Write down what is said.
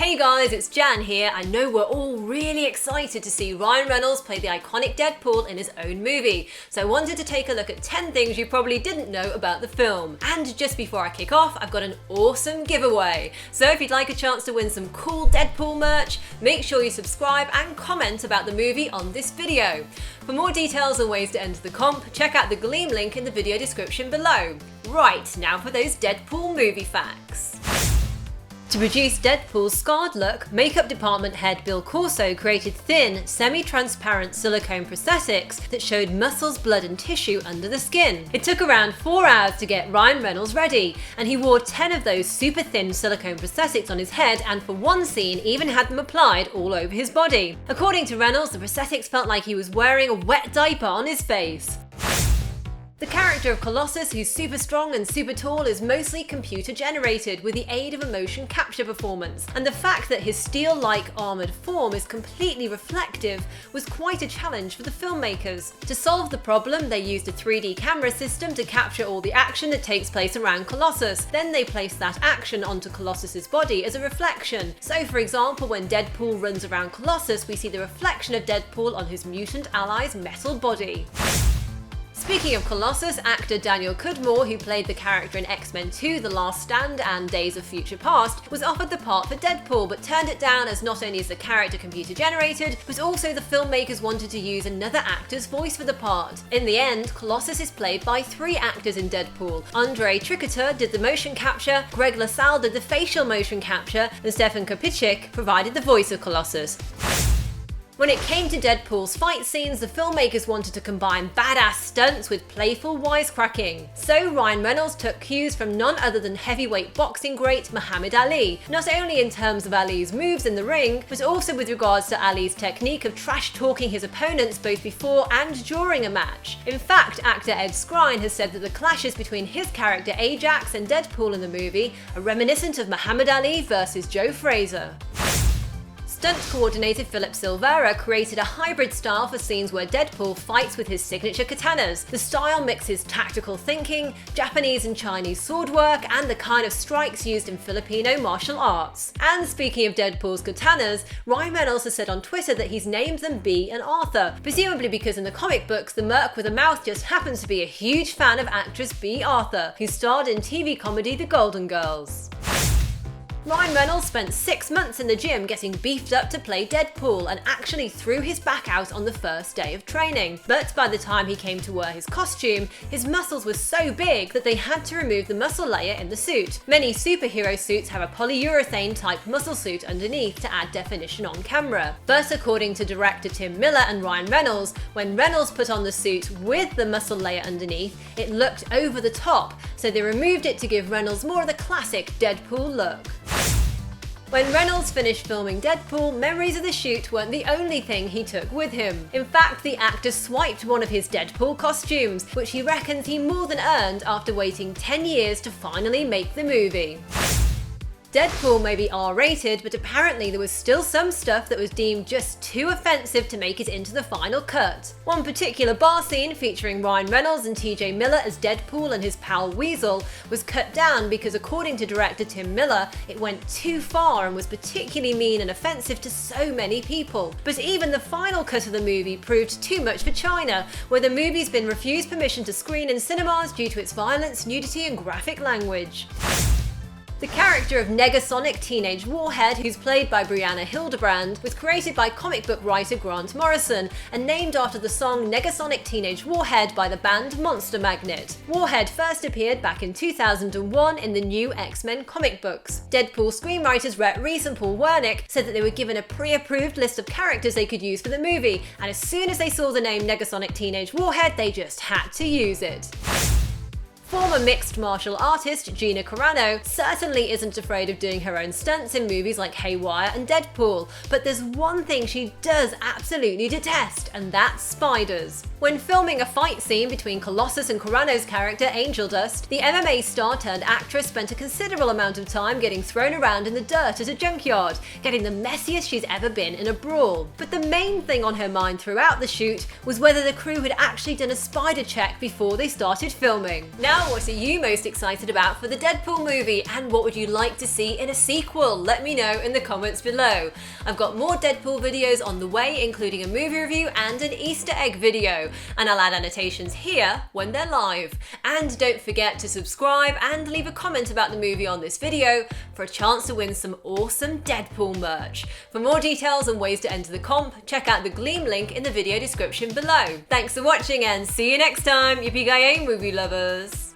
Hey guys, it's Jan here. I know we're all really excited to see Ryan Reynolds play the iconic Deadpool in his own movie, so I wanted to take a look at 10 things you probably didn't know about the film. And just before I kick off, I've got an awesome giveaway. So if you'd like a chance to win some cool Deadpool merch, make sure you subscribe and comment about the movie on this video. For more details and ways to enter the comp, check out the Gleam link in the video description below. Right, now for those Deadpool movie facts. To produce Deadpool's scarred look, makeup department head Bill Corso created thin, semi-transparent silicone prosthetics that showed muscles, blood and tissue under the skin. It took around 4 hours to get Ryan Reynolds ready, and he wore 10 of those super thin silicone prosthetics on his head and for one scene even had them applied all over his body. According to Reynolds, the prosthetics felt like he was wearing a wet diaper on his face. The character of Colossus, who's super strong and super tall, is mostly computer generated with the aid of a motion capture performance, and the fact that his steel-like armoured form is completely reflective was quite a challenge for the filmmakers. To solve the problem, they used a 3D camera system to capture all the action that takes place around Colossus. Then they placed that action onto Colossus's body as a reflection. So for example, when Deadpool runs around Colossus, we see the reflection of Deadpool on his mutant ally's metal body. Speaking of Colossus, actor Daniel Cudmore, who played the character in X-Men 2: The Last Stand and Days of Future Past, was offered the part for Deadpool but turned it down as not only is the character computer generated, but also the filmmakers wanted to use another actor's voice for the part. In the end, Colossus is played by 3 actors in Deadpool. Andre Tricotta did the motion capture, Greg LaSalle did the facial motion capture, and Stefan Kopicek provided the voice of Colossus. When it came to Deadpool's fight scenes, the filmmakers wanted to combine badass stunts with playful wisecracking. So Ryan Reynolds took cues from none other than heavyweight boxing great Muhammad Ali, not only in terms of Ali's moves in the ring, but also with regards to Ali's technique of trash-talking his opponents both before and during a match. In fact, actor Skrein has said that the clashes between his character Ajax and Deadpool in the movie are reminiscent of Muhammad Ali versus Joe Frazier. Stunt coordinator Philip Silvera created a hybrid style for scenes where Deadpool fights with his signature katanas. The style mixes tactical thinking, Japanese and Chinese sword work, and the kind of strikes used in Filipino martial arts. And speaking of Deadpool's katanas, Ryan Reynolds has said on Twitter that he's named them Bea and Arthur, presumably because in the comic books the merc with a mouth just happens to be a huge fan of actress Bea Arthur, who starred in TV comedy The Golden Girls. Ryan Reynolds spent 6 months in the gym getting beefed up to play Deadpool and actually threw his back out on the first day of training. But by the time he came to wear his costume, his muscles were so big that they had to remove the muscle layer in the suit. Many superhero suits have a polyurethane type muscle suit underneath to add definition on camera. But according to director Tim Miller and Ryan Reynolds, when Reynolds put on the suit with the muscle layer underneath, it looked over the top, so they removed it to give Reynolds more of the classic Deadpool look. When Reynolds finished filming Deadpool, memories of the shoot weren't the only thing he took with him. In fact, the actor swiped one of his Deadpool costumes, which he reckons he more than earned after waiting 10 years to finally make the movie. Deadpool may be R-rated, but apparently there was still some stuff that was deemed just too offensive to make it into the final cut. One particular bar scene featuring Ryan Reynolds and TJ Miller as Deadpool and his pal Weasel was cut down because, according to director Tim Miller, it went too far and was particularly mean and offensive to so many people. But even the final cut of the movie proved too much for China, where the movie's been refused permission to screen in cinemas due to its violence, nudity and graphic language. The character of Negasonic Teenage Warhead, who's played by Brianna Hildebrand, was created by comic book writer Grant Morrison and named after the song Negasonic Teenage Warhead by the band Monster Magnet. Warhead first appeared back in 2001 in the new X-Men comic books. Deadpool screenwriters Rhett Reese and Paul Wernick said that they were given a pre-approved list of characters they could use for the movie, and as soon as they saw the name Negasonic Teenage Warhead, they just had to use it. Former mixed martial artist Gina Carano certainly isn't afraid of doing her own stunts in movies like Haywire and Deadpool, but there's one thing she does absolutely detest, and that's spiders. When filming a fight scene between Colossus and Carano's character Angel Dust, the MMA star turned actress spent a considerable amount of time getting thrown around in the dirt at a junkyard, getting the messiest she's ever been in a brawl. But the main thing on her mind throughout the shoot was whether the crew had actually done a spider check before they started filming. Now now, what are you most excited about for the Deadpool movie, and what would you like to see in a sequel? Let me know in the comments below. I've got more Deadpool videos on the way, including a movie review and an Easter egg video, and I'll add annotations here when they're live. And don't forget to subscribe and leave a comment about the movie on this video for a chance to win some awesome Deadpool merch. For more details and ways to enter the comp, check out the Gleam link in the video description below. Thanks for watching and see you next time, yippee-ki-yay movie lovers!